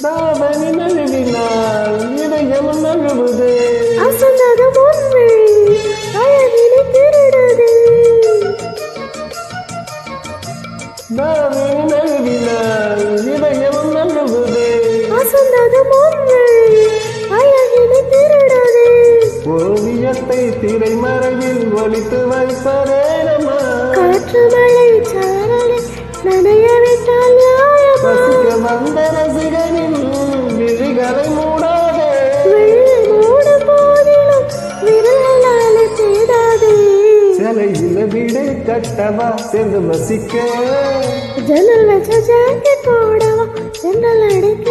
சாதனை நழுவினால் இதயம் நழுவுது. அசந்தது முன்மை அழகினை திருடுது. சாதனை நழுவினால் இதயம் நழுவுது. அசந்தது முன்மை அழகினை திருடுது. ஓவியத்தை திரைமறைவில் ஒளித்து வைப்பதேனமா? காற்று மழை சாரலை நனைய விட்டால் நியாயமா? ரசிக்க வந்த ரசிகனின் விழிகளை மூடாதே. விழி மூடும் போதிலும் விரலால தேடாதே. சிலையில வீடு கட்டவா சேர்ந்து வசிக்க? ஜன்னல் வச்ச ஜாக்கெட் போடவா ஜன்னல் அடிக்க?